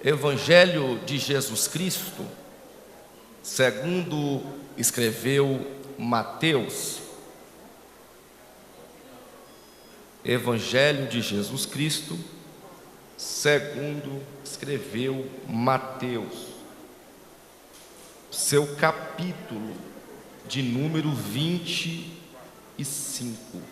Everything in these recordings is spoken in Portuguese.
Evangelho de Jesus Cristo, segundo escreveu Mateus. Evangelho de Jesus Cristo, segundo escreveu Mateus, seu capítulo de número 25.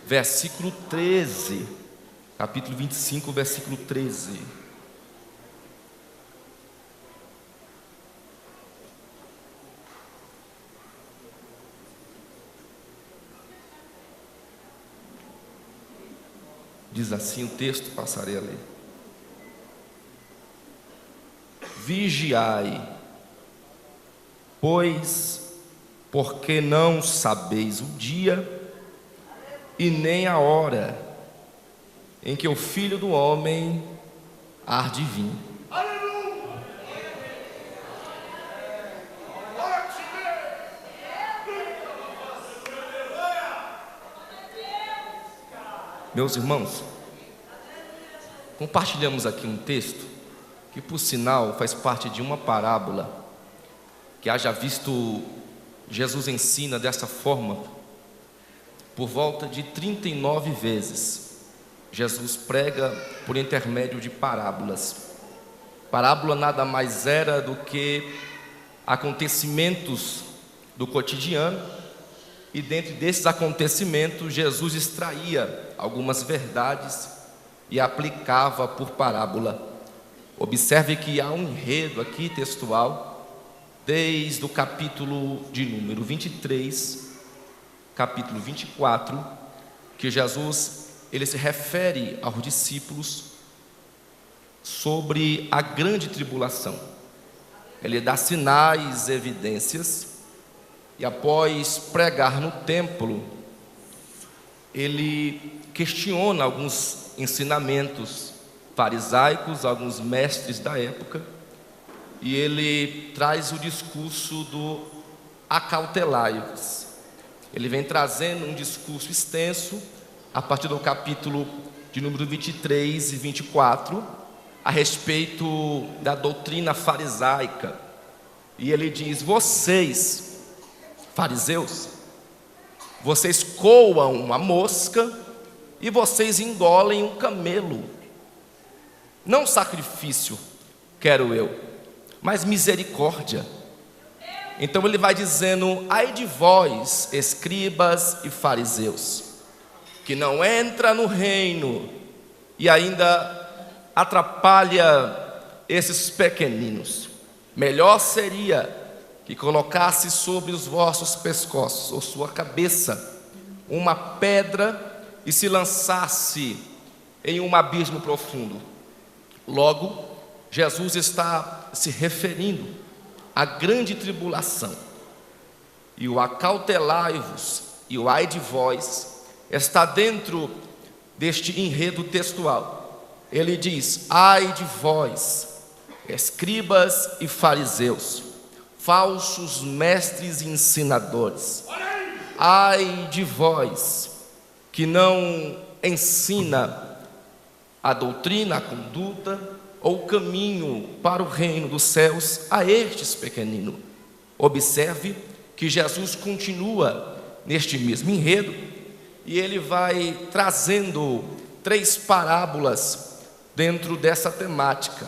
Versículo 13, capítulo 25, versículo 13. Diz assim o texto, passarei a ler. Vigiai, pois, porque não sabeis o dia e nem a hora em que o Filho do Homem há de vir. Meus irmãos, compartilhamos aqui um texto que, por sinal, faz parte de uma parábola que, haja visto, Jesus ensina dessa forma por volta de 39 vezes. Jesus prega por intermédio de parábolas. Parábola nada mais era do que acontecimentos do cotidiano, e dentro desses acontecimentos Jesus extraía algumas verdades e aplicava por parábola. Observe que há um enredo aqui textual, desde o capítulo de número 23, capítulo 24, que Jesus ele se refere aos discípulos sobre a grande tribulação. Ele dá sinais, evidências, e após pregar no templo, ele questiona alguns ensinamentos farisaicos, alguns mestres da época, e ele traz o discurso do acautelai-vos. Ele vem trazendo um discurso extenso, a partir do capítulo de número 23 e 24, a respeito da doutrina farisaica. E ele diz: vocês, fariseus, vocês coam uma mosca e vocês engolem um camelo. Não sacrifício quero eu, mas misericórdia. Então ele vai dizendo: ai de vós, escribas e fariseus, que não entra no reino e ainda atrapalha esses pequeninos. Melhor seria que colocasse sobre os vossos pescoços, ou sua cabeça, uma pedra e se lançasse em um abismo profundo. Logo, Jesus está se referindo à grande tribulação. E o acautelai-vos e o ai de vós está dentro deste enredo textual. Ele diz: ai de vós, escribas e fariseus, falsos mestres e ensinadores. Ai de vós, que não ensina a doutrina, a conduta ou o caminho para o reino dos céus a estes pequeninos. Observe que Jesus continua neste mesmo enredo e ele vai trazendo 3 parábolas dentro dessa temática.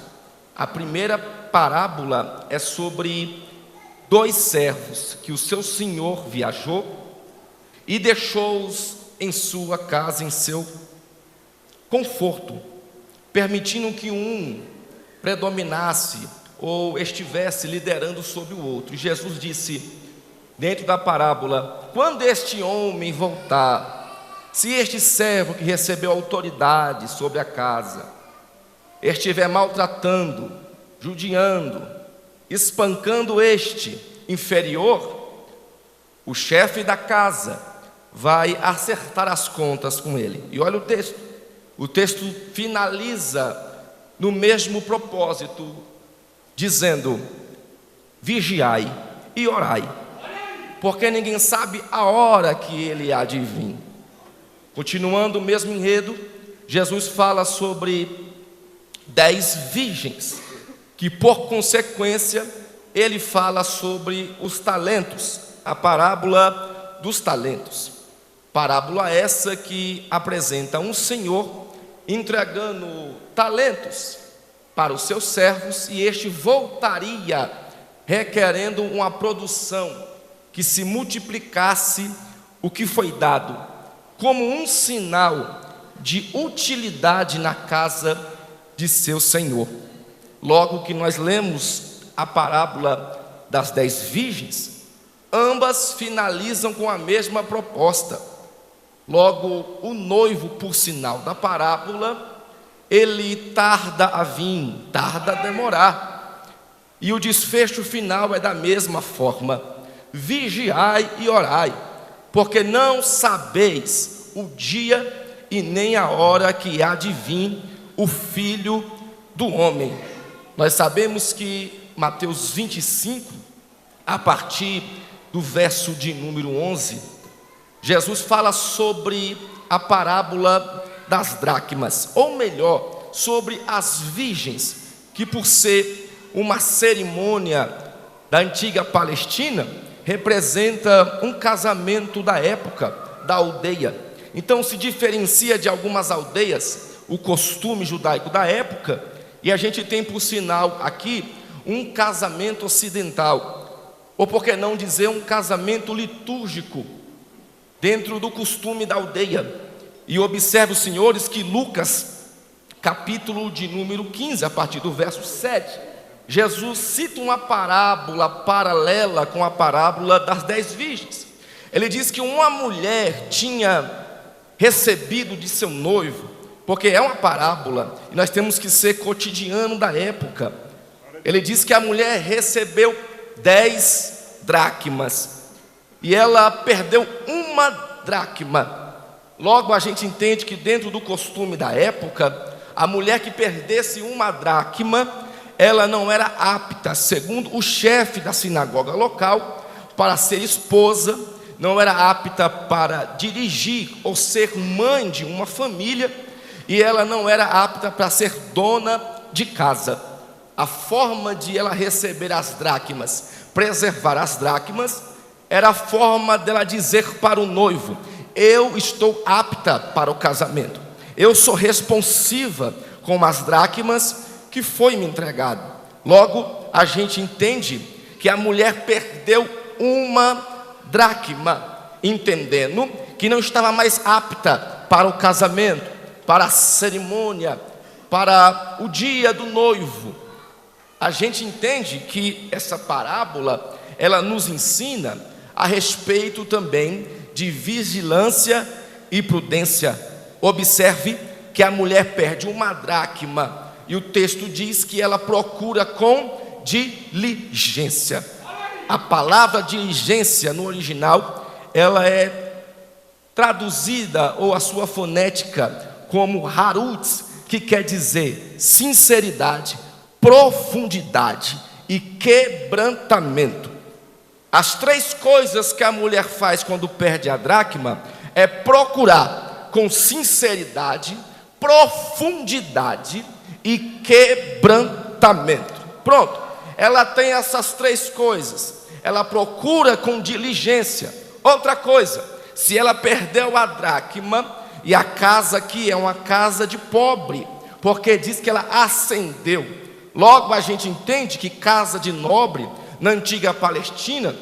A primeira parábola é sobre 2 servos que o seu senhor viajou e deixou-os em sua casa, em seu conforto, permitindo que um predominasse ou estivesse liderando sobre o outro. E Jesus disse, dentro da parábola: quando este homem voltar, se este servo que recebeu autoridade sobre a casa estiver maltratando, judiando, espancando este inferior, o chefe da casa vai acertar as contas com ele. E olha o texto. O texto finaliza no mesmo propósito, dizendo: vigiai e orai, porque ninguém sabe a hora que ele há de vir. Continuando o mesmo enredo, Jesus fala sobre 10 virgens, que por consequência ele fala sobre os talentos, a parábola dos talentos. Parábola essa que apresenta um senhor entregando talentos para os seus servos, e este voltaria requerendo uma produção que se multiplicasse o que foi dado, como um sinal de utilidade na casa de seu senhor. Logo que nós lemos a parábola das 10 virgens, ambas finalizam com a mesma proposta. Logo, o noivo, por sinal da parábola, ele tarda a vir, tarda a demorar. E o desfecho final é da mesma forma: vigiai e orai, porque não sabeis o dia e nem a hora que há de vir o Filho do Homem. Nós sabemos que Mateus 25, a partir do verso de número 11, Jesus fala sobre a parábola das dracmas, ou melhor, sobre as virgens, que por ser uma cerimônia da antiga Palestina, representa um casamento da época, da aldeia. Então se diferencia de algumas aldeias o costume judaico da época, e a gente tem por sinal aqui um casamento ocidental, ou por que não dizer um casamento litúrgico, dentro do costume da aldeia. E observe, os senhores, que Lucas, capítulo de número 15, a partir do verso 7, Jesus cita uma parábola paralela com a parábola das 10 virgens. Ele diz que uma mulher tinha recebido de seu noivo, porque é uma parábola, e nós temos que ser cotidiano da época. Ele diz que a mulher recebeu 10 dracmas, e ela perdeu uma dracma. Logo a gente entende que dentro do costume da época, a mulher que perdesse uma dracma, ela não era apta, segundo o chefe da sinagoga local, para ser esposa, não era apta para dirigir ou ser mãe de uma família, e ela não era apta para ser dona de casa. A forma de ela receber as dracmas, preservar as dracmas, era a forma dela dizer para o noivo: eu estou apta para o casamento, eu sou responsiva com as dracmas que foi me entregado. Logo a gente entende que a mulher perdeu uma dracma, entendendo que não estava mais apta para o casamento, para a cerimônia, para o dia do noivo. A gente entende que essa parábola, ela nos ensina a respeito também de vigilância e prudência. Observe que a mulher perde uma dracma, e o texto diz que ela procura com diligência. A palavra diligência no original, ela é traduzida, ou a sua fonética, como harutz, que quer dizer sinceridade, profundidade e quebrantamento. As 3 coisas que a mulher faz quando perde a dracma é procurar com sinceridade, profundidade e quebrantamento. Pronto, ela tem essas 3 coisas. Ela procura com diligência. Outra coisa, se ela perdeu a dracma, e a casa aqui é uma casa de pobre, porque diz que ela ascendeu. Logo a gente entende que casa de nobre na antiga Palestina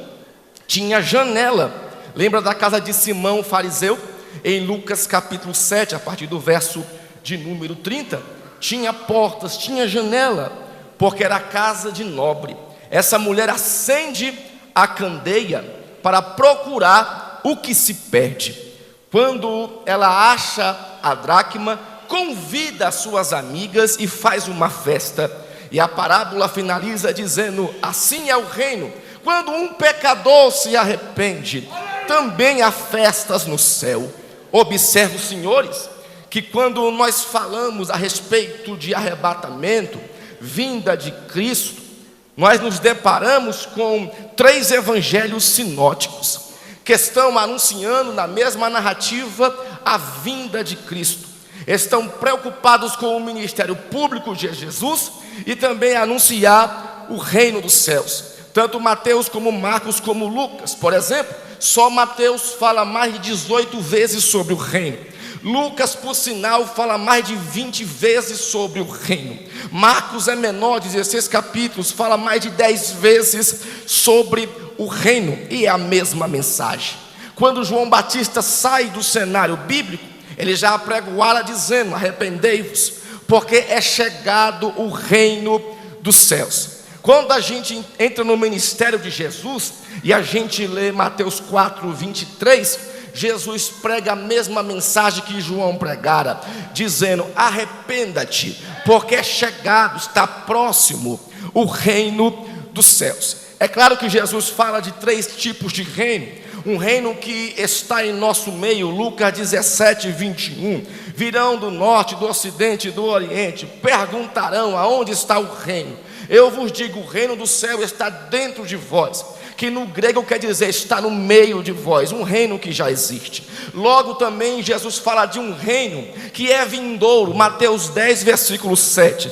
tinha janela. Lembra da casa de Simão, o fariseu? Em Lucas capítulo 7, a partir do verso de número 30, tinha portas, tinha janela, porque era casa de nobre. Essa mulher acende a candeia para procurar o que se perde. Quando ela acha a dracma, convida as suas amigas e faz uma festa. E a parábola finaliza dizendo: assim é o reino, quando um pecador se arrepende, também há festas no céu. Observe, senhores, que quando nós falamos a respeito de arrebatamento, vinda de Cristo, nós nos deparamos com 3 evangelhos sinóticos, que estão anunciando na mesma narrativa a vinda de Cristo. Estão preocupados com o ministério público de Jesus e também anunciar o reino dos céus. Tanto Mateus como Marcos como Lucas, por exemplo, só Mateus fala mais de 18 vezes sobre o reino. Lucas, por sinal, fala mais de 20 vezes sobre o reino. Marcos é menor, 16 capítulos, fala mais de 10 vezes sobre o reino, e é a mesma mensagem. Quando João Batista sai do cenário bíblico, ele já apregoara dizendo: arrependei-vos, porque é chegado o reino dos céus. Quando a gente entra no ministério de Jesus e a gente lê Mateus 4, 23, Jesus prega a mesma mensagem que João pregara, dizendo: arrependa-te, porque é chegado, está próximo o reino dos céus. É claro que Jesus fala de 3 tipos de reino. Um reino que está em nosso meio, Lucas 17, 21. Virão do norte, do ocidente e do oriente, perguntarão: aonde está o reino? Eu vos digo, o reino do céu está dentro de vós, que no grego quer dizer está no meio de vós, um reino que já existe. Logo também Jesus fala de um reino que é vindouro, Mateus 10, versículo 7.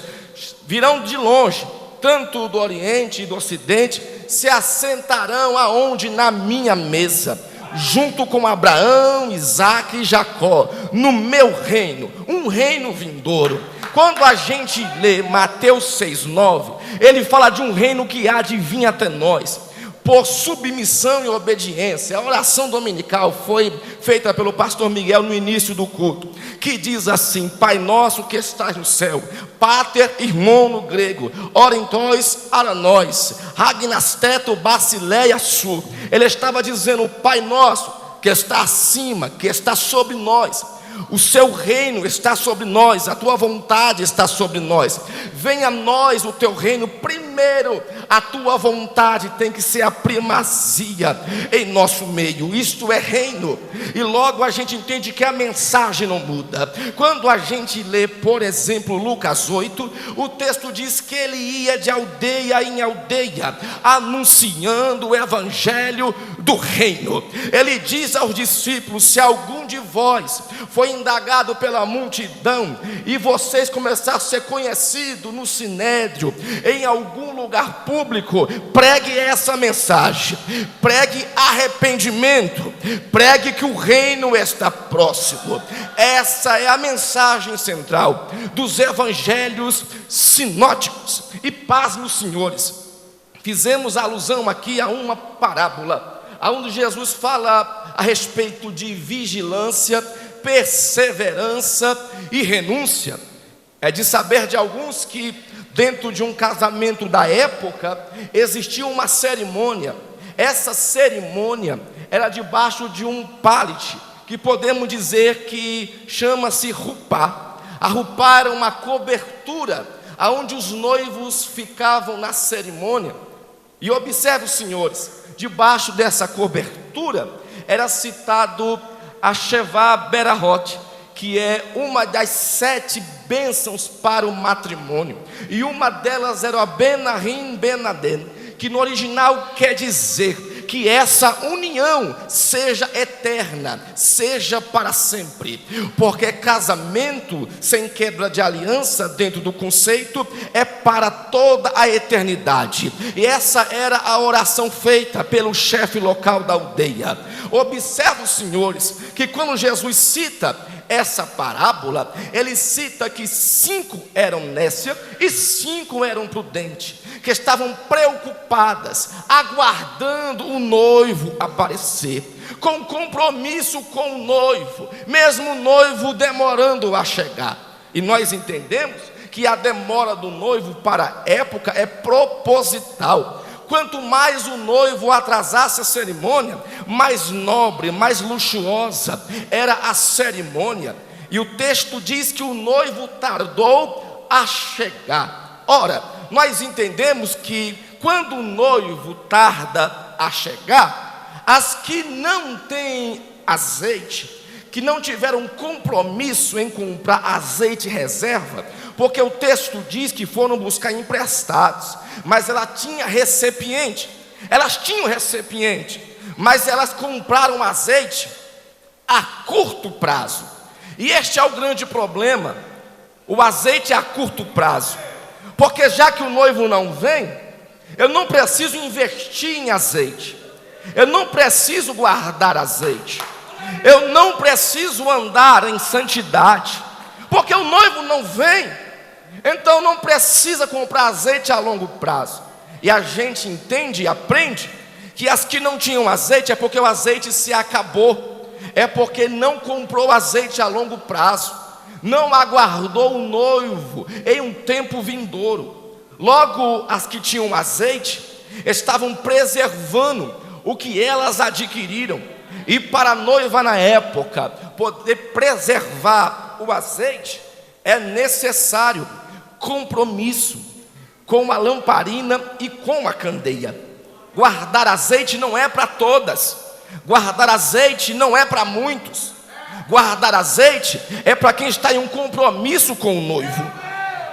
Virão de longe, tanto do oriente e do ocidente, se assentarão aonde? Na minha mesa, junto com Abraão, Isaque e Jacó, no meu reino, um reino vindouro. Quando a gente lê Mateus 6,9, ele fala de um reino que há de vir até nós, por submissão e obediência. A oração dominical foi feita pelo pastor Miguel no início do culto, que diz assim: Pai nosso que estás no céu, Pater irmão no grego, orentois ara nós, ragnasteto basileia su. Ele estava dizendo: Pai nosso que está acima, que está sobre nós, o seu reino está sobre nós, a tua vontade está sobre nós. Venha a nós o teu reino. Primeiro, a tua vontade tem que ser a primazia em nosso meio. Isto é reino. E logo a gente entende que a mensagem não muda. Quando a gente lê, por exemplo, Lucas 8, o texto diz que ele ia de aldeia em aldeia, anunciando o evangelho do reino. Ele diz aos discípulos: se algum de vós foi indagado pela multidão e vocês começaram a ser conhecidos no sinédrio, em algum lugar público, pregue essa mensagem, pregue arrependimento, pregue que o reino está próximo. Essa é a mensagem central dos evangelhos sinóticos. E pasmem os senhores, fizemos alusão aqui a uma parábola, onde Jesus fala a respeito de vigilância, perseverança e renúncia. É de saber de alguns que dentro de um casamento da época existia uma cerimônia. Essa cerimônia era debaixo de um palete, que podemos dizer que chama-se rupá. A rupá era uma cobertura onde os noivos ficavam na cerimônia. E observe, senhores, debaixo dessa cobertura era citado a Shevá Berahot, que é uma das 7 bênçãos para o matrimônio. E uma delas era a Benahim Benaden, que no original quer dizer que essa união seja eterna, seja para sempre. Porque casamento sem quebra de aliança, dentro do conceito, é para toda a eternidade. E essa era a oração feita pelo chefe local da aldeia. Observe, os senhores, que quando Jesus cita essa parábola, ele cita que 5 eram nécias e 5 eram prudentes, que estavam preocupadas, aguardando o noivo aparecer, com compromisso com o noivo, mesmo o noivo demorando a chegar. E nós entendemos que a demora do noivo para a época é proposital. Quanto mais o noivo atrasasse a cerimônia, mais nobre, mais luxuosa era a cerimônia. E o texto diz que o noivo tardou a chegar. Ora, nós entendemos que quando o noivo tarda a chegar, As que não têm azeite, que não tiveram compromisso em comprar azeite reserva, porque o texto diz que foram buscar emprestados, mas elas tinham recipiente, mas elas compraram azeite a curto prazo. E este é o grande problema, o azeite a curto prazo, porque já que o noivo não vem, eu não preciso investir em azeite, eu não preciso guardar azeite, eu não preciso andar em santidade, porque o noivo não vem. Então não precisa comprar azeite a longo prazo. E a gente entende e aprende que as que não tinham azeite é porque o azeite se acabou, é porque não comprou azeite a longo prazo, não aguardou o noivo em um tempo vindouro. Logo, as que tinham azeite estavam preservando o que elas adquiriram. E para a noiva na época poder preservar o azeite, é necessário compromisso com a lamparina e com a candeia. Guardar azeite não é para todas, guardar azeite não é para muitos, guardar azeite é para quem está em um compromisso com o noivo.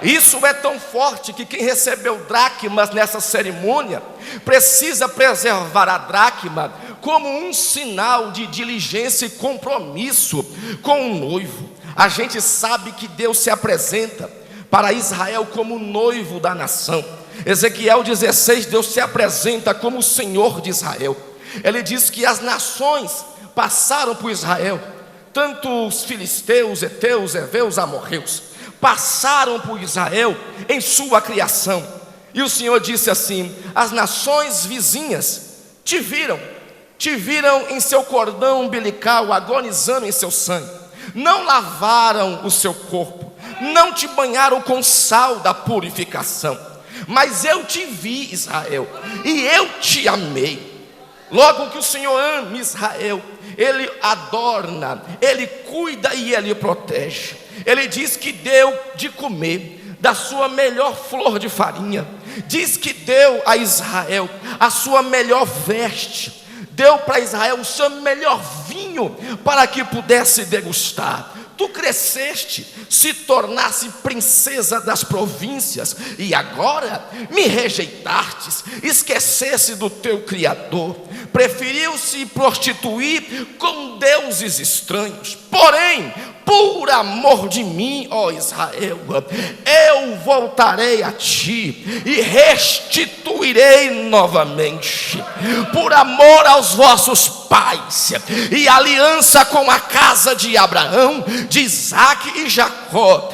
Isso é tão forte que quem recebeu dracmas nessa cerimônia precisa preservar a dracma como um sinal de diligência e compromisso com o noivo. A gente sabe que Deus se apresenta para Israel como noivo da nação. Ezequiel 16, Deus se apresenta como o Senhor de Israel. Ele diz que as nações passaram por Israel, tanto os filisteus, heteus, heveus, amorreus, passaram por Israel em sua criação. E o Senhor disse assim: as nações vizinhas te viram em seu cordão umbilical, agonizando em seu sangue, não lavaram o seu corpo, não te banharam com sal da purificação, mas eu te vi, Israel, e eu te amei. Logo que o Senhor ama Israel, Ele adorna, Ele cuida e Ele protege. Ele diz que deu de comer da sua melhor flor de farinha, diz que deu a Israel a sua melhor veste, deu para Israel o seu melhor vinho para que pudesse degustar. Tu cresceste, se tornasse princesa das províncias, e agora me rejeitastes, esquecesse do teu Criador, preferiu se prostituir com deuses estranhos. Porém, por amor de mim, ó Israel, eu voltarei a ti e restituirei novamente, por amor aos vossos pais, e aliança com a casa de Abraão, de Isaque e Jacó,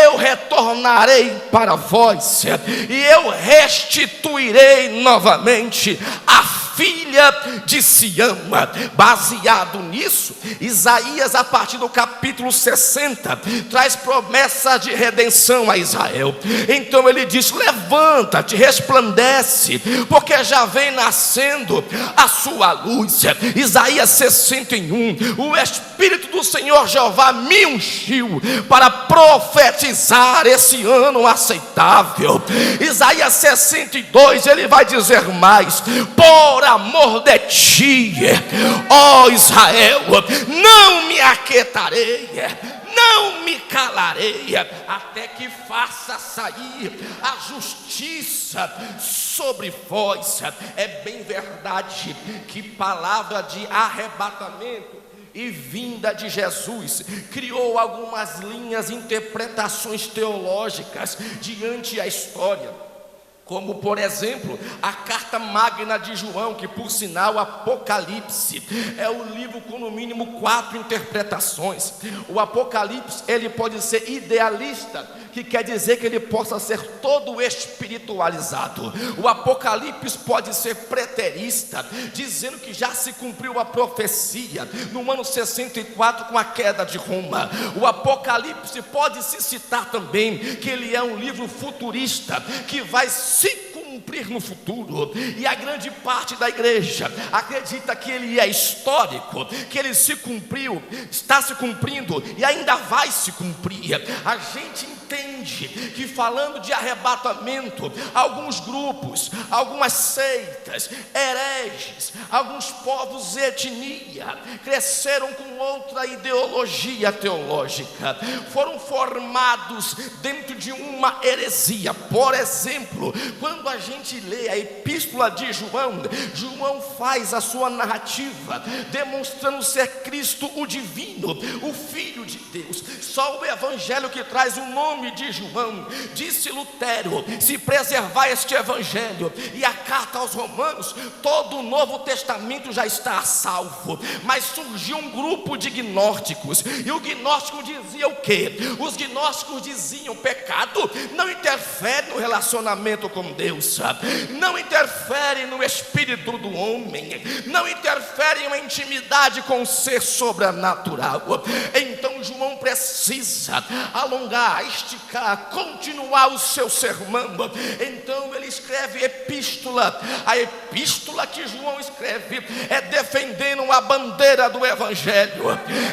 eu retornarei para vós, e eu restituirei novamente a filha de Sião. Baseado nisso, Isaías, a partir do capítulo 60, traz promessa de redenção a Israel. Então ele diz: levanta-te, resplandece, porque já vem nascendo a sua luz. Isaías 61, o Espírito do Senhor Jeová me ungiu para profetizar esse ano aceitável. Isaías 62, ele vai dizer mais: por amor de ti, ó Israel, não me aquietarei, não me calarei, até que faça sair a justiça sobre vós. É bem verdade que palavra de arrebatamento e vinda de Jesus criou algumas linhas, interpretações teológicas diante da história, como por exemplo a carta magna de João, que por sinal Apocalipse é o livro com no mínimo 4 interpretações. O Apocalipse, ele pode ser idealista, que quer dizer que ele possa ser todo espiritualizado. O Apocalipse pode ser preterista, dizendo que já se cumpriu a profecia no ano 64 com a queda de Roma. O Apocalipse pode se citar também que ele é um livro futurista, que vai se cumprir no futuro, e a grande parte da igreja acredita que ele é histórico, que ele se cumpriu, está se cumprindo e ainda vai se cumprir. A gente entende que, falando de arrebatamento, alguns grupos, algumas seitas, hereges, alguns povos e etnia cresceram com outra ideologia teológica, foram formados dentro de uma heresia. Por exemplo, quando a gente lê a epístola de João, João faz a sua narrativa demonstrando ser Cristo o divino, o Filho de Deus. Só o evangelho que traz o nome de João. Disse Lutero: se preservar este evangelho e a carta aos Romanos, todo o Novo Testamento já está a salvo. Mas surgiu um grupo de gnósticos, e o gnóstico dizia o quê? Os gnósticos diziam: pecado não interfere no relacionamento com Deus, não interfere no espírito do homem, não interfere em uma intimidade com o ser sobrenatural. Então João precisa alongar, esticar, continuar o seu sermão. Então ele escreve epístola. A epístola que João escreve é defendendo a bandeira do evangelho,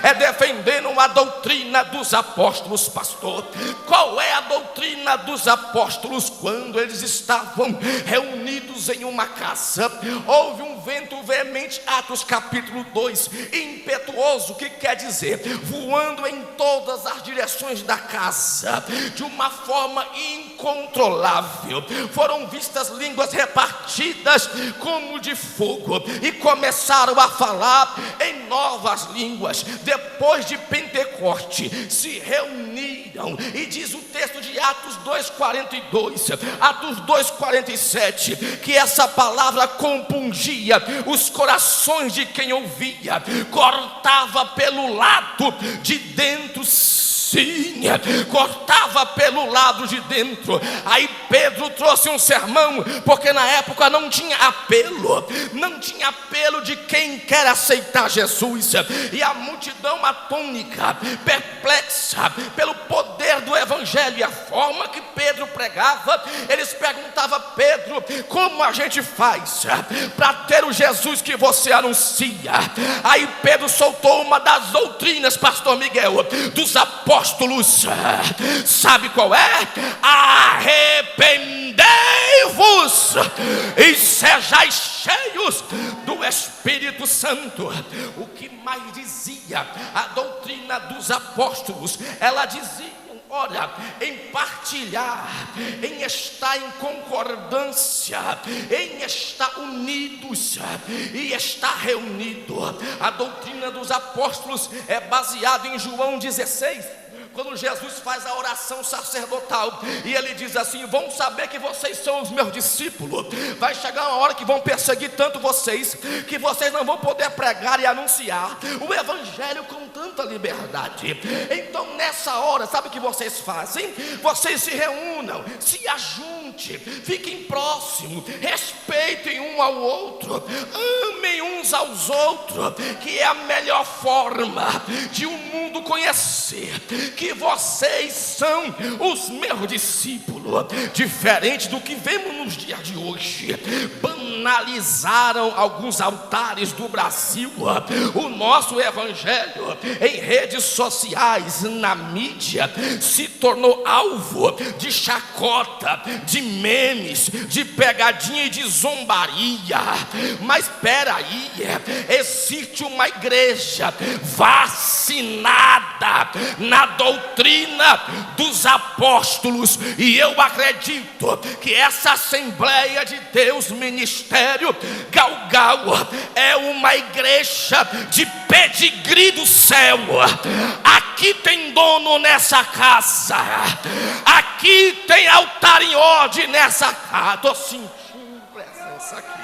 é defendendo a doutrina dos apóstolos. Pastor, qual é a doutrina dos apóstolos? Quando eles estavam reunidos em uma casa, houve um vento veemente, Atos capítulo 2, impetuoso, que quer dizer voando em todas as direções da casa, de uma forma incontrolável. Foram vistas línguas repartidas como de fogo, e começaram a falar em novas línguas. Depois de Pentecoste, se reuniram, e diz o texto de Atos 2,42, Atos 2,47, que essa palavra compungia os corações de quem ouvia, cortava pelo lado de dentro. Sim, cortava pelo lado de dentro. Aí Pedro trouxe um sermão, porque na época não tinha apelo, não tinha apelo de quem quer aceitar Jesus. E a multidão atônica, perplexa pelo poder do evangelho e a forma que Pedro pregava, eles perguntavam a Pedro: como a gente faz para ter o Jesus que você anuncia? Aí Pedro soltou uma das doutrinas, pastor Miguel, dos apóstolos. Sabe qual é? Arrependei-vos e sejais cheios do Espírito Santo. O que mais dizia a doutrina dos apóstolos? Ela dizia: olha, em partilhar, em estar em concordância, em estar unidos e estar reunido. A doutrina dos apóstolos é baseada em João 16, quando Jesus faz a oração sacerdotal, e ele diz assim: vão saber que vocês são os meus discípulos. Vai chegar uma hora que vão perseguir tanto vocês, que vocês não vão poder pregar e anunciar o evangelho com tanta liberdade. Então nessa hora, sabe o que vocês fazem? Vocês se reúnam, se ajunte, fiquem próximos, respeitem um ao outro, amem uns aos outros, que é a melhor forma de o mundo conhecer que vocês são os meus discípulos. Diferente do que vemos nos dias de hoje, banalizaram alguns altares do Brasil o nosso evangelho em redes sociais, na mídia, se tornou alvo de chacota, de memes, de pegadinha e de zombaria. Mas espera aí, existe uma igreja vacinada na doutrina dos apóstolos, e eu acredito que essa Assembleia de Deus Ministério Galgal é uma igreja de pedigree do céu. Aqui tem dono nessa casa, aqui tem altar em ordem nessa casa. Estou sentindo presença aqui.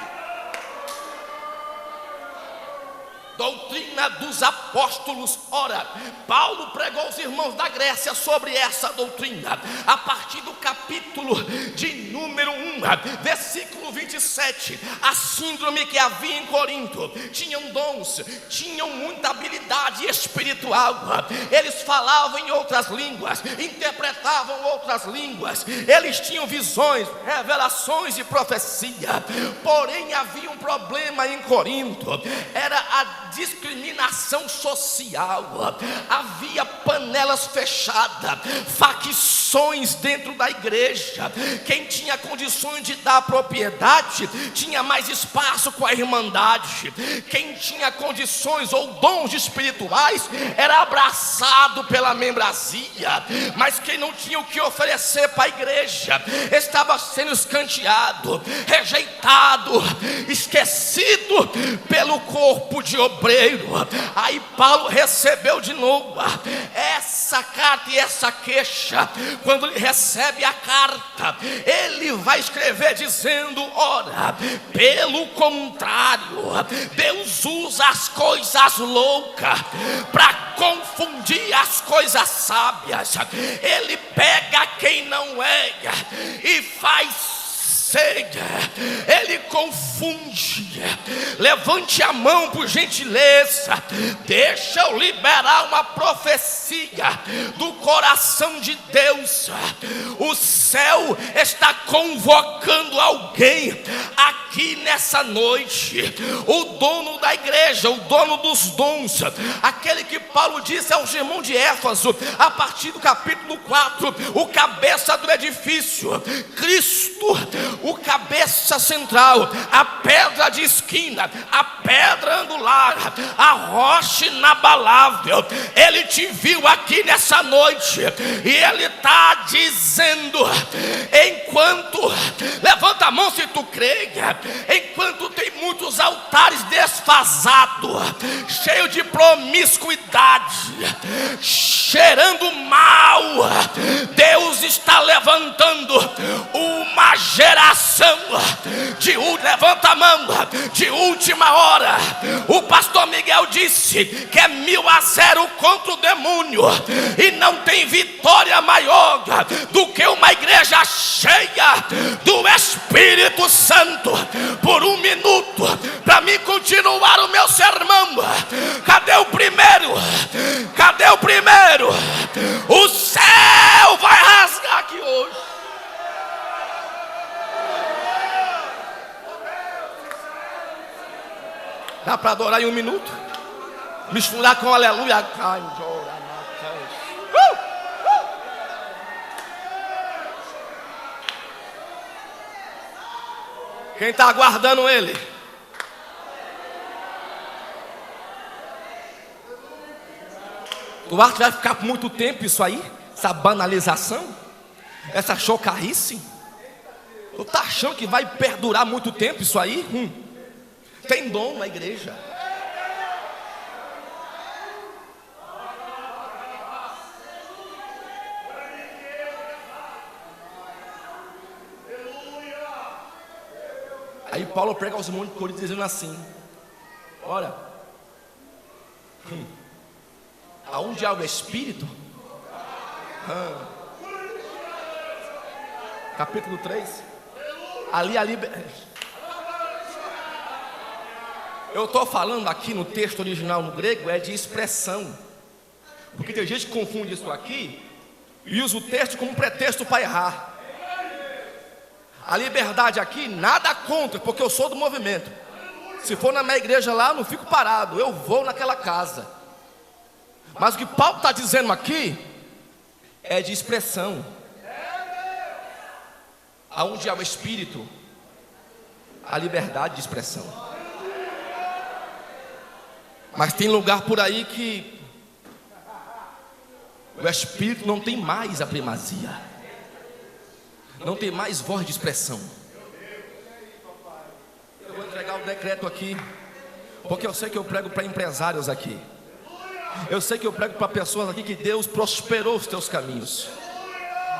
Doutrina dos apóstolos. Ora, Paulo pregou aos irmãos da Grécia sobre essa doutrina, a partir do capítulo de número 1, versículo 27. A síndrome que havia em Corinto: tinham dons, tinham muita habilidade espiritual, eles falavam em outras línguas, interpretavam outras línguas, eles tinham visões, revelações e profecia. Porém havia um problema em Corinto: era a discriminação social, havia panelas fechadas, facções dentro da igreja. Quem tinha condições de dar propriedade tinha mais espaço com a irmandade. Quem tinha condições ou dons espirituais era abraçado pela membrazia, mas quem não tinha o que oferecer para a igreja estava sendo escanteado, rejeitado, esquecido pelo corpo de obreiro. Aí Paulo recebeu de novo essa carta e essa queixa. Quando ele recebe a carta, ele vai escrever dizendo: ora, pelo contrário, Deus usa as coisas loucas para confundir as coisas sábias. Ele pega quem não é e faz cega, ele confunde. Levante a mão por gentileza. Deixa eu liberar uma profecia do coração de Deus. O céu está convocando alguém aqui nessa noite. O dono da igreja, o dono dos dons, aquele que Paulo disse aos irmãos de Éfeso, a partir do capítulo 4, o cabeça do edifício, Cristo, o cabeça central, a pedra de esquina, a pedra angular, a rocha inabalável. Ele te viu aqui nessa noite e ele está dizendo: enquanto, levanta a mão se tu crê, enquanto tem muitos altares desfasados, cheio de promiscuidade, cheirando mal, Deus está levantando uma geração levanta a mão, de última hora. O pastor Miguel disse que é 1000-0 contra o demônio, e não tem vitória maior do que uma igreja cheia do Espírito Santo. Por um minuto, para mim continuar o meu sermão. Cadê o primeiro? Cadê o primeiro? O céu vai rasgar aqui hoje. Dá para adorar em um minuto? Misturar com aleluia. Quem está aguardando ele? Tu acha que vai ficar por muito tempo isso aí? Essa banalização? Essa chocarrice? Tu está achando que vai perdurar muito tempo isso aí? Tem dom na igreja. Aí Paulo prega aos irmãos de Corinto dizendo assim: ora, aonde há o Espírito, capítulo 3, ali. Eu estou falando aqui no texto original no grego é de expressão, porque tem gente que confunde isso aqui e usa o texto como pretexto para errar. A liberdade aqui, nada contra, porque eu sou do movimento. Se for na minha igreja lá, eu não fico parado, eu vou naquela casa. Mas o que Paulo está dizendo aqui é de expressão. Aonde há o Espírito, a liberdade de expressão. Mas tem lugar por aí que o Espírito não tem mais a primazia, não tem mais voz de expressão. Eu vou entregar o decreto aqui, porque eu sei que eu prego para empresários aqui. Eu sei que eu prego para pessoas aqui que Deus prosperou os teus caminhos.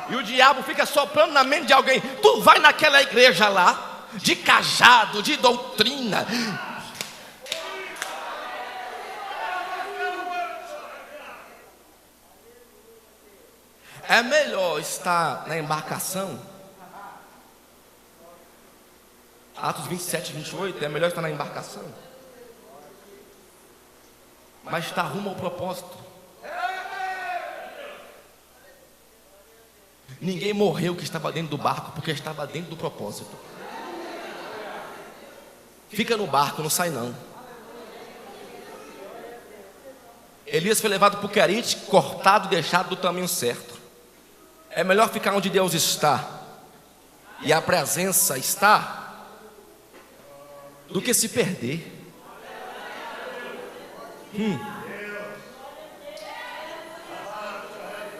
E o diabo fica soprando na mente de alguém: tu vai naquela igreja lá, de cajado, de doutrina. É melhor estar na embarcação. Atos 27 e 28, é melhor estar na embarcação, mas estar rumo ao propósito. Ninguém morreu que estava dentro do barco, porque estava dentro do propósito. Fica no barco, não sai não. Elias foi levado para o Querite, cortado, deixado do tamanho certo. É melhor ficar onde Deus está e a presença está, do que se perder.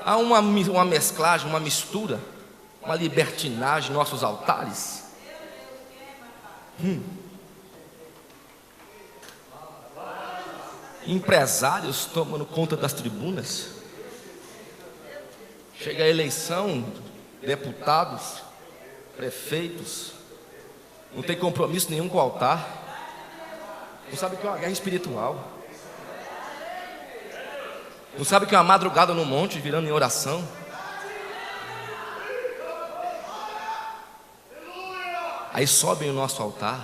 Há uma mesclagem, uma mistura, uma libertinagem em nossos altares. Empresários tomando conta das tribunas. Chega a eleição, deputados, prefeitos, não tem compromisso nenhum com o altar. Não sabe que é uma guerra espiritual. Não sabe que é uma madrugada no monte virando em oração. Aí sobem o nosso altar,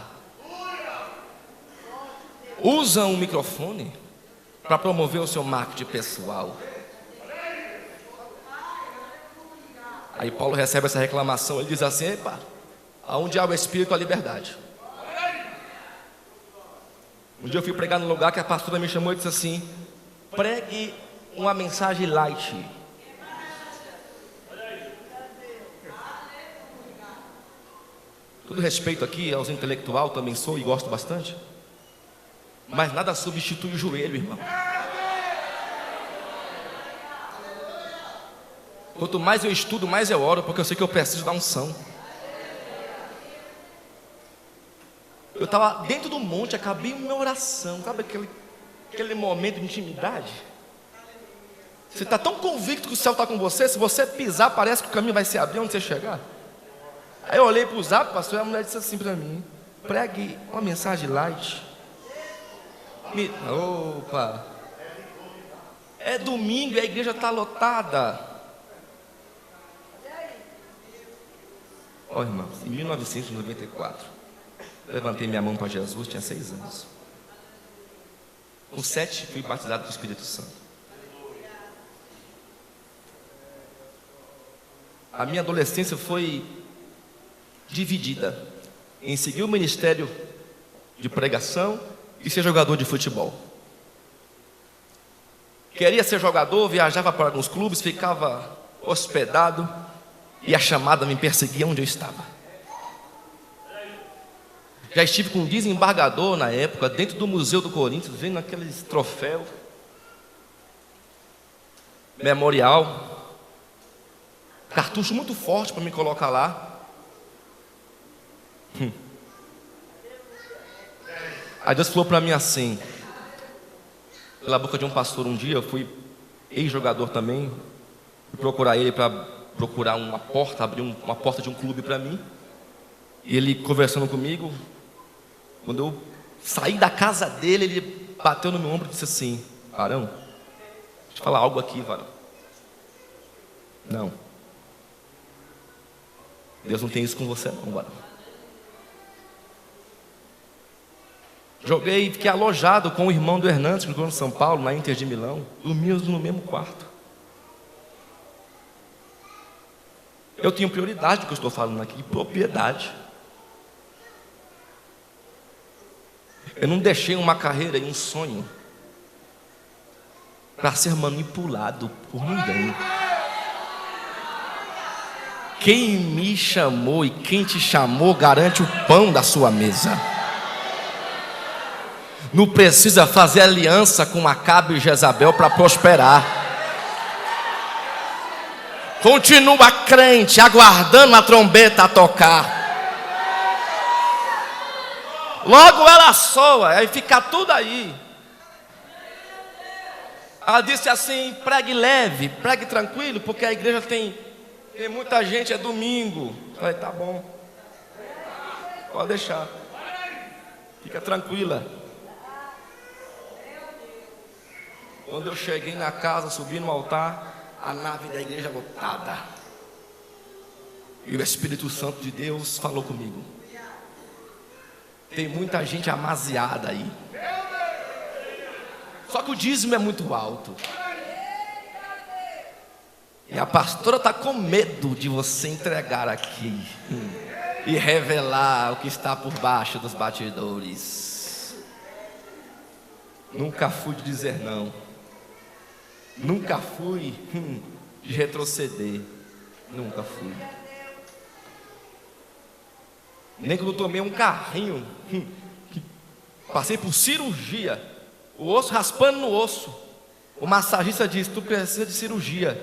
usam o microfone para promover o seu marketing pessoal. Aí Paulo recebe essa reclamação, ele diz assim: epa, aonde há o Espírito, há liberdade. Um dia eu fui pregar num lugar que a pastora me chamou e disse assim: pregue uma mensagem light. Todo respeito aqui aos intelectuais, também sou e gosto bastante, mas nada substitui o joelho, irmão. Quanto mais eu estudo, mais eu oro, porque eu sei que eu preciso da unção. Eu estava dentro do monte, acabei uma oração, sabe aquele momento de intimidade? Você está tão convicto que o céu está com você, se você pisar, parece que o caminho vai se abrir onde você chegar. Aí eu olhei para o zap, pastor, e a mulher disse assim para mim: pregue uma mensagem light. Opa! É domingo e a igreja está lotada. Ó, irmãos, em 1994, levantei minha mão para Jesus, tinha 6 anos. Com 7, fui batizado com o Espírito Santo. A minha adolescência foi dividida em seguir o ministério de pregação e ser jogador de futebol. Queria ser jogador, viajava para alguns clubes, ficava hospedado e a chamada me perseguia onde eu estava. Já estive com um desembargador na época, dentro do Museu do Corinthians, vendo aqueles troféus, memorial, cartucho muito forte para me colocar lá. Aí Deus falou para mim assim, pela boca de um pastor um dia, eu fui ex-jogador também, fui procurar ele para procurar uma porta, abrir uma porta de um clube para mim. E ele conversando comigo, quando eu saí da casa dele, ele bateu no meu ombro e disse assim: varão, deixa eu te falar algo aqui, varão. Não, Deus não tem isso com você não, varão. Fiquei alojado com o irmão do Hernandes, que jogou no São Paulo, na Inter de Milão. Dormíamos no mesmo quarto. Eu tenho prioridade do que eu estou falando aqui, propriedade. Eu não deixei uma carreira e um sonho para ser manipulado por ninguém. Quem me chamou e quem te chamou garante o pão da sua mesa. Não precisa fazer aliança com Acabe e Jezabel para prosperar. Continua crente, aguardando a trombeta a tocar. Logo ela soa, aí fica tudo aí. Ela disse assim: pregue leve, pregue tranquilo, porque a igreja tem muita gente, é domingo. Eu falei: tá bom, pode deixar, fica tranquila. Quando eu cheguei na casa, subi no altar, a nave da igreja lotada. E o Espírito Santo de Deus falou comigo: tem muita gente amaziada aí. Só que o dízimo é muito alto. E a pastora está com medo de você entregar aqui e revelar o que está por baixo dos bastidores. Nunca fui de dizer não. Nunca fui de retroceder. Nunca fui. Nem quando eu tomei um carrinho, passei por cirurgia, o osso raspando no osso. O massagista disse: tu precisa de cirurgia.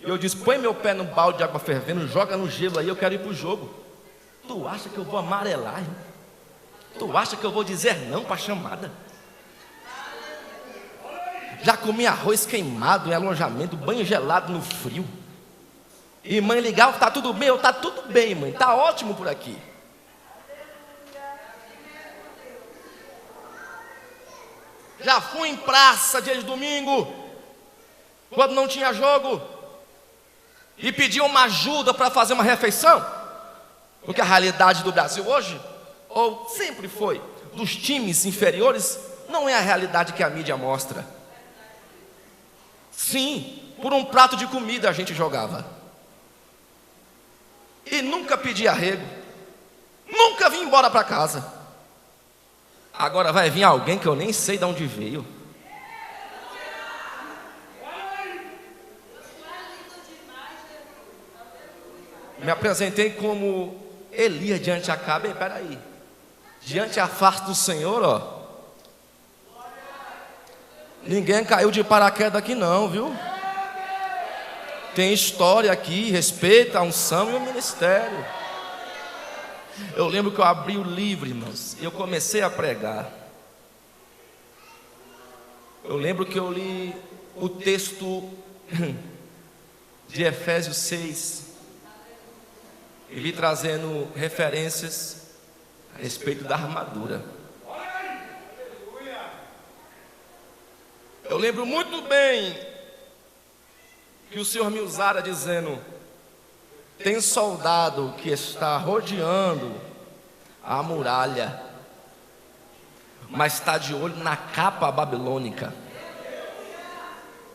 E eu disse: põe meu pé no balde de água fervendo, joga no gelo aí, eu quero ir pro jogo. Tu acha que eu vou amarelar, hein? Tu acha que eu vou dizer não para a chamada? Já comi arroz queimado em alojamento, banho gelado no frio. E mãe ligava: tá tudo bem? Eu: tá tudo bem, mãe, tá ótimo por aqui. Já fui em praça dia de domingo, quando não tinha jogo, e pedi uma ajuda para fazer uma refeição. Porque a realidade do Brasil hoje, ou sempre foi, dos times inferiores, não é a realidade que a mídia mostra. Sim, por um prato de comida a gente jogava. E nunca pedi arrego, nunca vim embora para casa. Agora vai vir alguém que eu nem sei de onde veio. Me apresentei como Elias diante a Acabe. Peraí, diante a face do Senhor, ó, ninguém caiu de paraquedas aqui não, viu? Tem história aqui, respeita a unção e o ministério. Eu lembro que eu abri o livro, irmãos, e eu comecei a pregar. Eu lembro que eu li o texto de Efésios 6, e vi trazendo referências a respeito da armadura. Eu lembro muito bem que o Senhor me usara dizendo: tem soldado que está rodeando a muralha, mas está de olho na capa babilônica.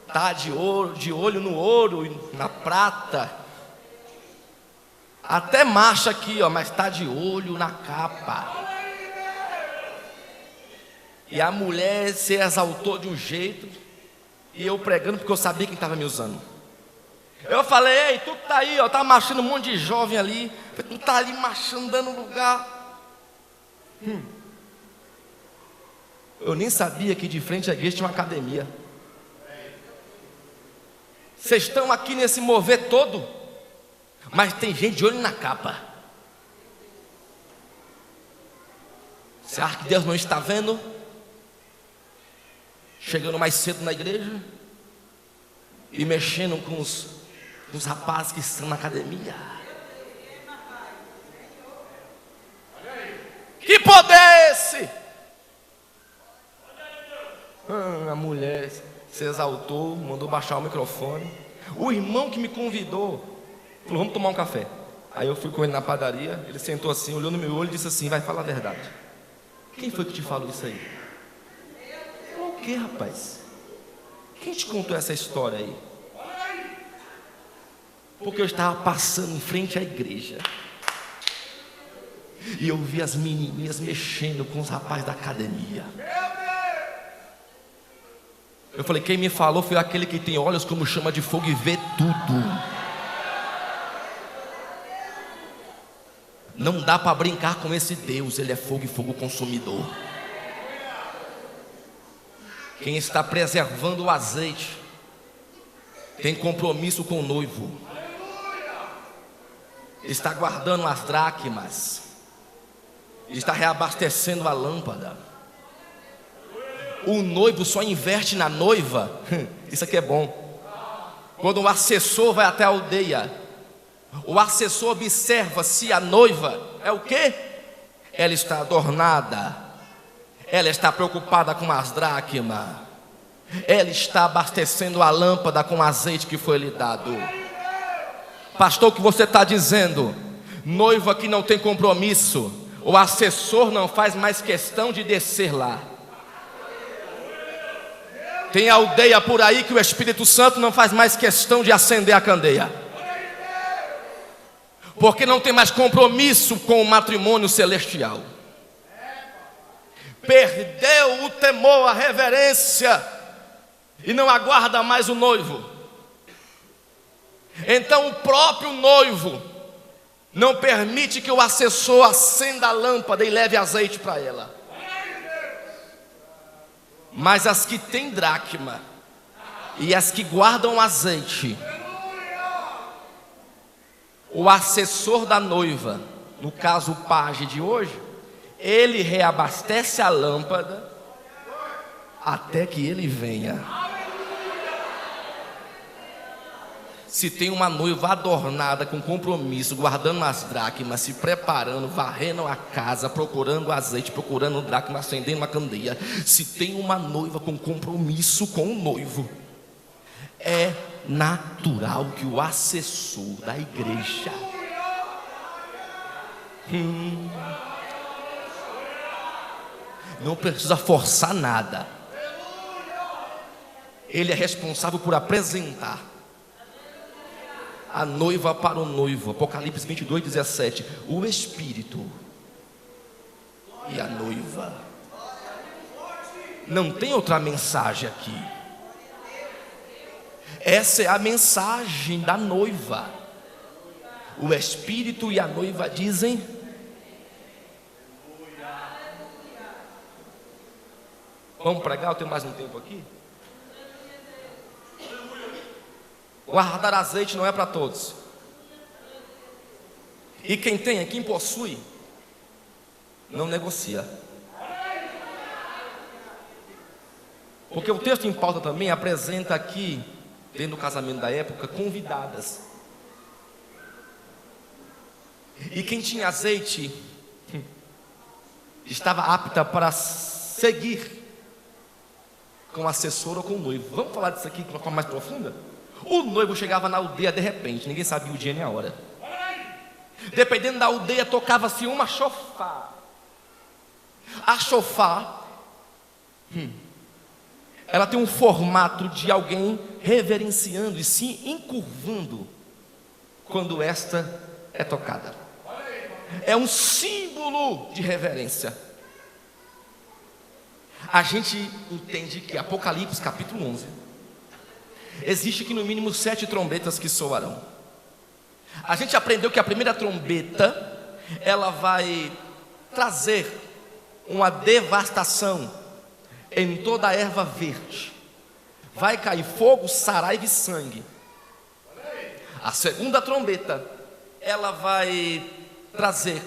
Está de olho no ouro e na prata. Até marcha aqui, ó, mas está de olho na capa. E a mulher se exaltou de um jeito, e eu pregando porque eu sabia quem estava me usando. Eu falei: ei, tu que tá aí, ó, tá marchando um monte de jovem ali, tu tá ali marchando, dando lugar. Eu nem sabia que de frente à igreja tinha uma academia. Vocês estão aqui nesse mover todo, mas tem gente de olho na capa. Você acha que Deus não está vendo? Chegando mais cedo na igreja e mexendo com os rapazes que estão na academia. Que poder é esse? A mulher se exaltou, mandou baixar o microfone. O irmão que me convidou falou: vamos tomar um café. Aí eu fui com ele na padaria. Ele sentou assim, olhou no meu olho e disse assim: vai falar a verdade. Quem foi que te falou isso aí? O que, rapaz? Quem te contou essa história aí? Porque eu estava passando em frente à igreja e eu vi as menininhas mexendo com os rapazes da academia. Eu falei: quem me falou foi aquele que tem olhos como chama de fogo e vê tudo. Não dá para brincar com esse Deus, ele é fogo e fogo consumidor. Quem está preservando o azeite tem compromisso com o noivo, está guardando as dracmas, está reabastecendo a lâmpada. O noivo só investe na noiva. Isso aqui é bom. Quando o assessor vai até a aldeia, o assessor observa se a noiva é o quê? Ela está adornada, ela está preocupada com as dracmas, ela está abastecendo a lâmpada com o azeite que foi lhe dado. Pastor, o que você está dizendo? Noiva que não tem compromisso, o assessor não faz mais questão de descer lá. Tem aldeia por aí que o Espírito Santo não faz mais questão de acender a candeia, porque não tem mais compromisso com o matrimônio celestial. Perdeu o temor, a reverência, e não aguarda mais o noivo. Então o próprio noivo não permite que o assessor acenda a lâmpada e leve azeite para ela. Mas as que têm dracma e as que guardam azeite, o assessor da noiva, no caso o pajem de hoje, ele reabastece a lâmpada até que ele venha. Se tem uma noiva adornada com compromisso, guardando as dracmas, se preparando, varrendo a casa, procurando azeite, procurando dracma, acendendo uma candeia. Se tem uma noiva com compromisso com o noivo, é natural que o assessor da igreja não precisa forçar nada. Ele é responsável por apresentar a noiva para o noivo. Apocalipse 22:17. O Espírito e a noiva. Não tem outra mensagem aqui. Essa é a mensagem da noiva. O Espírito e a noiva dizem: vamos pregar? Eu tenho mais um tempo aqui. Guardar azeite não é para todos. E quem tem, quem possui, não negocia. Porque o texto em pauta também apresenta aqui, dentro do casamento da época, convidadas. E quem tinha azeite estava apta para seguir com o assessor ou com o noivo. Vamos falar disso aqui de uma forma mais profunda? O noivo chegava na aldeia de repente, ninguém sabia o dia nem a hora. Dependendo da aldeia, tocava-se uma chofar. A chofar, ela tem um formato de alguém reverenciando e se encurvando quando esta é tocada. É um símbolo de reverência. A gente entende que Apocalipse capítulo 11 existe aqui no mínimo 7 trombetas que soarão. A gente aprendeu que a primeira trombeta, ela vai trazer uma devastação em toda a erva verde. Vai cair fogo, saraiva e sangue. A segunda trombeta, ela vai trazer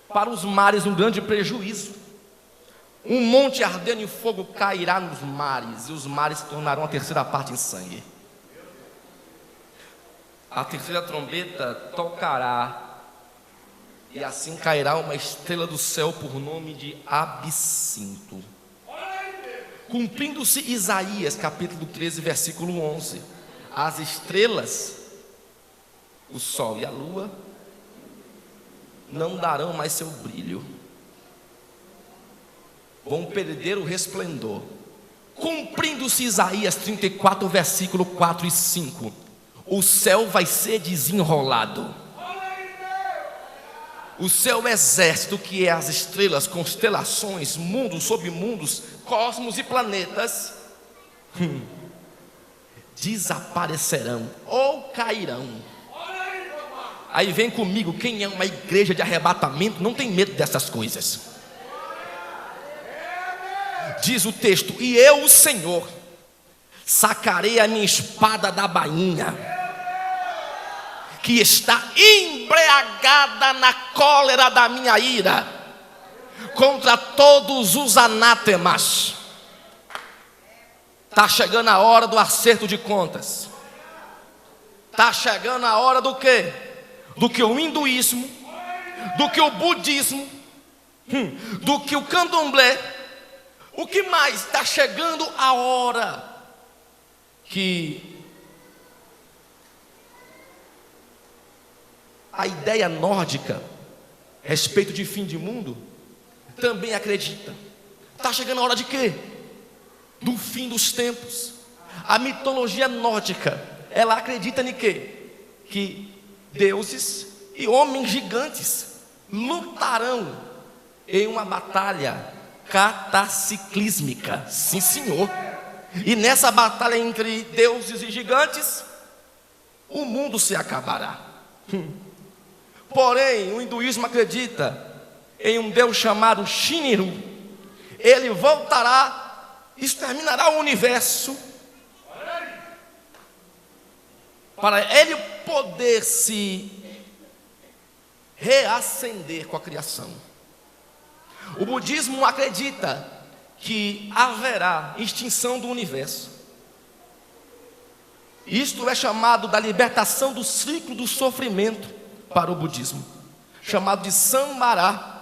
para os mares um grande prejuízo. Um monte ardendo em fogo cairá nos mares, e os mares se tornarão a terceira parte em sangue. A terceira trombeta tocará, e assim cairá uma estrela do céu por nome de Absinto. Cumprindo-se Isaías capítulo 13, versículo 11. As estrelas, o sol e a lua, não darão mais seu brilho, vão perder o resplendor. Cumprindo-se Isaías 34, versículo 4 e 5. O céu vai ser desenrolado. O seu exército, que é as estrelas, constelações, mundos, submundos, cosmos e planetas, desaparecerão ou cairão. Aí vem comigo, quem é uma igreja de arrebatamento não tem medo dessas coisas. Diz o texto: e eu, o Senhor, sacarei a minha espada da bainha, que está embriagada na cólera da minha ira, contra todos os anátemas. Está chegando a hora do acerto de contas. Está chegando a hora do quê? Do que o hinduísmo, do que o budismo, do que o candomblé. O que mais? Está chegando a hora que a ideia nórdica a respeito de fim de mundo também acredita. Está chegando a hora de quê? Do fim dos tempos. A mitologia nórdica, ela acredita em quê? Que deuses e homens gigantes lutarão em uma batalha cataciclísmica. Sim, senhor. E nessa batalha entre deuses e gigantes, o mundo se acabará. Porém, o hinduísmo acredita em um Deus chamado Shinru. Ele voltará, exterminará o universo, para ele poder se reacender com a criação. O budismo acredita que haverá extinção do universo. Isto é chamado da libertação do ciclo do sofrimento para o budismo, chamado de Samara,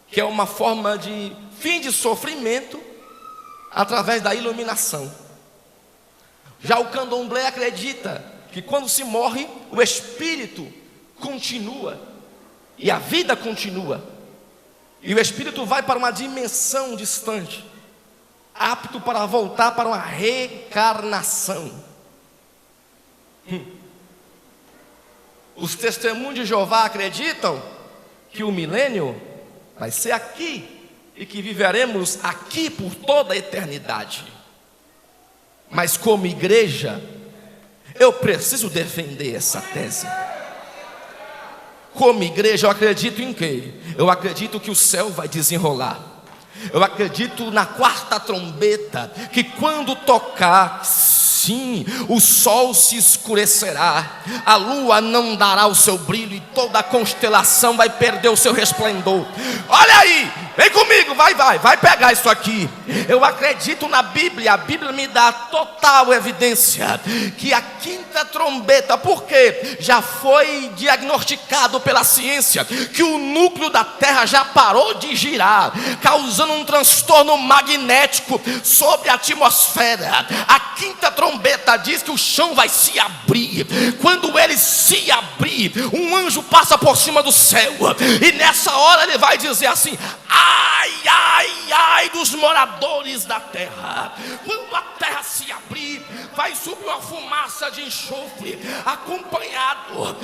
que é uma forma de fim de sofrimento através da iluminação. Já o candomblé acredita que quando se morre, o espírito continua e a vida continua, e o espírito vai para uma dimensão distante, apto para voltar para uma reencarnação. Os testemunhos de Jeová acreditam que o milênio vai ser aqui e que viveremos aqui por toda a eternidade. Mas como igreja, eu preciso defender essa tese. Como igreja, eu acredito em quê? Eu acredito que o céu vai desenrolar. Eu acredito na quarta trombeta, que quando tocar, sim, o sol se escurecerá, a lua não dará o seu brilho e toda a constelação vai perder o seu resplendor. Olha aí, vem comigo, vai pegar isso aqui. Eu acredito na Bíblia, a Bíblia me dá total evidência que a quinta trombeta, porque já foi diagnosticado pela ciência que o núcleo da Terra já parou de girar, causando um transtorno magnético sobre a atmosfera. A quinta trombeta diz que o chão vai se abrir. Quando ele se abrir, um anjo passa por cima do céu, e nessa hora ele vai dizer assim: ai, ai, ai dos moradores da terra. Quando a terra se abrir, vai subir uma fumaça de enxofre, acompanhado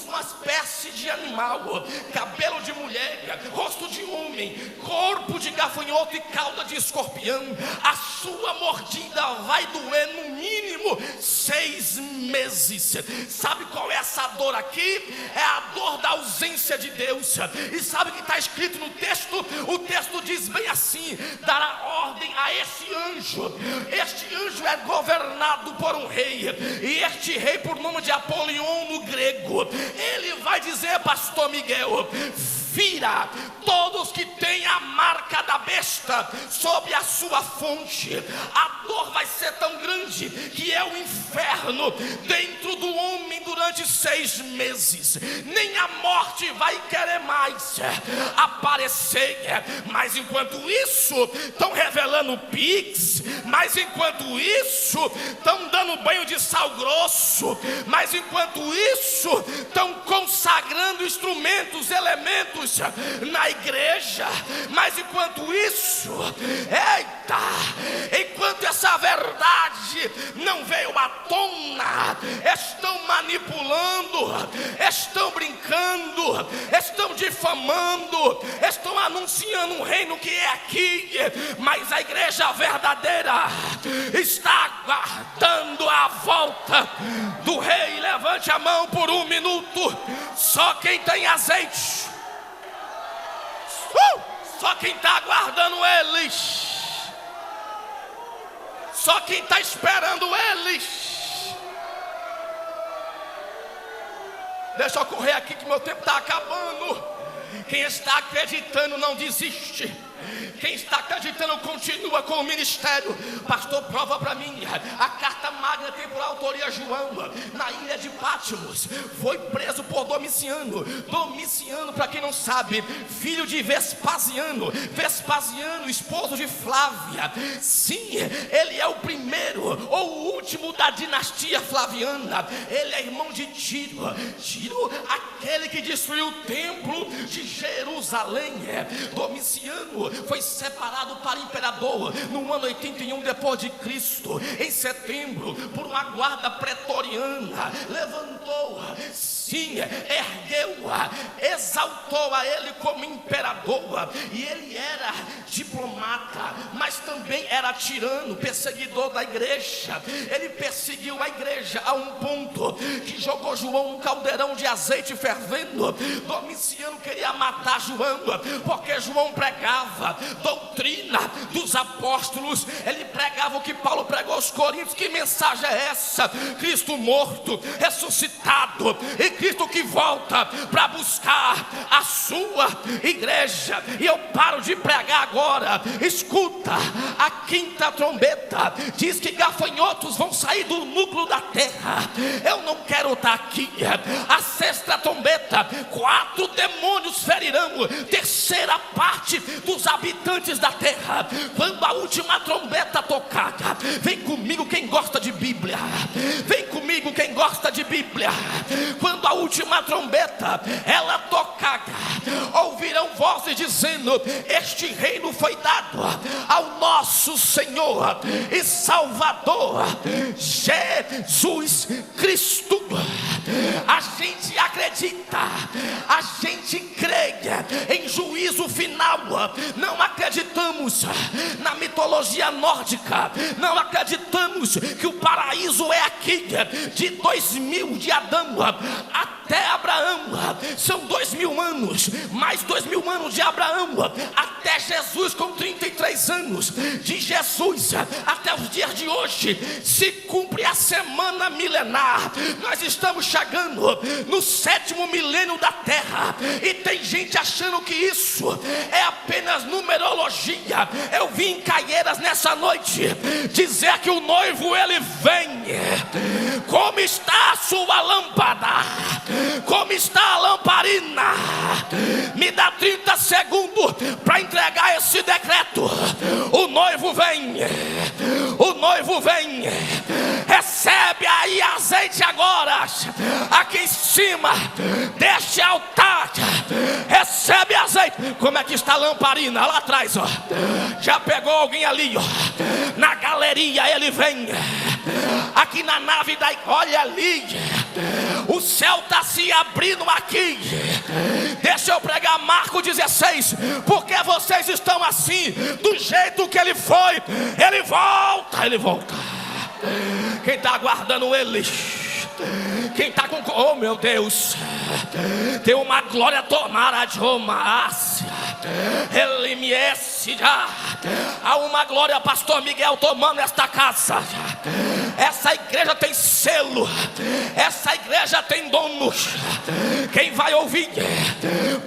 uma espécie de animal, cabelo de mulher, rosto de homem, corpo de gafanhoto e cauda de escorpião. A sua mordida vai doer no mínimo 6 meses. Sabe qual é essa dor aqui? É a dor da ausência de Deus. E sabe o que está escrito no texto? O texto diz bem assim: dará ordem a esse anjo. Este anjo é governado por um rei, e este rei, por nome de Apolion no grego, ele vai dizer, pastor Miguel: vira todos que têm a marca da besta sobre a sua fonte. A dor vai ser tão grande que é o inferno dentro do homem durante 6 meses. Nem a morte vai querer mais aparecer. Mas enquanto isso, estão revelando Pix. Mas enquanto isso, estão dando banho de sal grosso. Mas enquanto isso, estão consagrando instrumentos, elementos na igreja. Mas enquanto isso, enquanto essa verdade não veio à tona, estão manipulando, estão brincando, estão difamando, estão anunciando um reino que é aqui. Mas a igreja verdadeira está aguardando a volta do rei. Levante a mão por 1 minuto. Só quem tem azeite, só quem está aguardando eles, só quem está esperando eles. Deixa eu correr aqui que meu tempo está acabando. Quem está acreditando não desiste. Quem está acreditando continua com o ministério. Pastor, prova para mim. A carta magna tem por autoria João. Na ilha de Patmos, foi preso por Domiciano. Domiciano, para quem não sabe, filho de Vespasiano. Vespasiano, esposo de Flávia. Sim, ele é o primeiro ou o último da dinastia flaviana. Ele é irmão de Tiro. Tiro, aquele que destruiu o templo de Jerusalém. Domiciano foi separado para imperador no ano 81 depois de Cristo. Em setembro, por uma guarda pretoriana, levantou sim, ergueu-a, exaltou a ele como imperador. E ele era diplomata, mas também era tirano, perseguidor da igreja. Ele perseguiu a igreja a um ponto que jogou João num caldeirão de azeite fervendo. Domiciano queria matar João, porque João pregava doutrina dos apóstolos. Ele pregava o que Paulo pregou aos Coríntios. Que mensagem é essa? Cristo morto, ressuscitado, e Cristo que volta para buscar a sua igreja. E eu paro de pregar agora. Escuta, a quinta trombeta diz que gafanhotos vão sair do núcleo da terra. Eu não quero estar aqui. A sexta trombeta, 4 demônios ferirão terceira parte dos habitantes da terra. Quando a última trombeta tocar, vem comigo quem gosta de Bíblia, vem comigo quem gosta de Bíblia. Quando a última trombeta ela tocar, ouvirão vozes dizendo: este reino foi dado ao nosso Senhor e Salvador Jesus Cristo. A gente acredita, a gente crê em juízo final. Não acreditamos na mitologia nórdica, não acreditamos que o paraíso é aqui. De 2000 de Adão até Abraão são 2000 anos, mais 2000 anos de Abraão até Jesus com 33 anos. De Jesus até os dias de hoje se cumpre a semana milenar. Nós estamos chegando no 7º milênio da terra, e tem gente achando que isso é apenas numerologia. Eu vim em Caieiras nessa noite dizer que o noivo ele vem. Como está a sua lâmpada? Como está a lamparina? Me dá 30 segundos para entregar esse decreto. O noivo vem, o noivo vem. Recebe aí azeite agora, aqui em cima deste altar. Recebe azeite. Como é que está a lamparina? Lá atrás, ó. Já pegou alguém ali, ó. Na galeria ele vem. Aqui na nave da... Olha ali, o céu está se abrindo aqui. Deixa eu pregar Marcos 16. Porque vocês estão assim, do jeito que ele foi. Ele volta, ele volta. Quem está aguardando ele? Quem está com... Oh meu Deus, tem uma glória tomara de Romácia. Ele me já. Há uma glória, pastor Miguel, tomando esta casa. Essa igreja tem selo, essa igreja tem donos. Quem vai ouvir?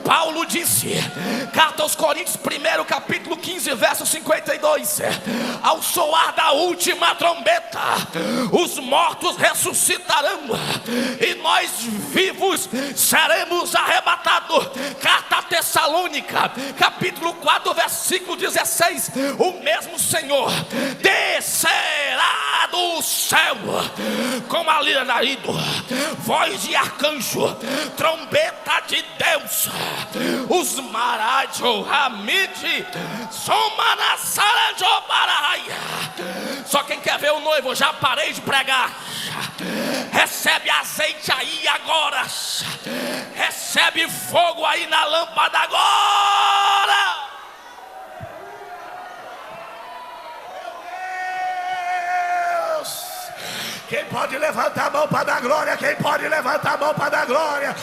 Paulo disse, carta aos Coríntios, 1º capítulo 15, verso 52: ao soar da última trombeta, os mortos ressuscitarão e nós vivos seremos arrebatados. Carta a Tessalônica, capítulo 4, versículo 16: o mesmo Senhor descerá do céu com alívio na lida, voz de arcanjo, trombeta de Deus. Os marajo hamid somanassarajo baraya. Só quem quer ver o noivo, já parei de pregar. Recebe azeite aí agora. Recebe fogo aí na lâmpada agora. Quem pode levantar a mão para dar glória? Quem pode levantar a mão para dar glória?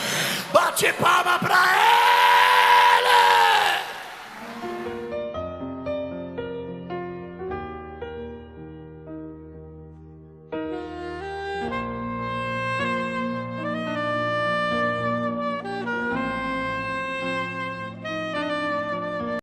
Bate palma para ele.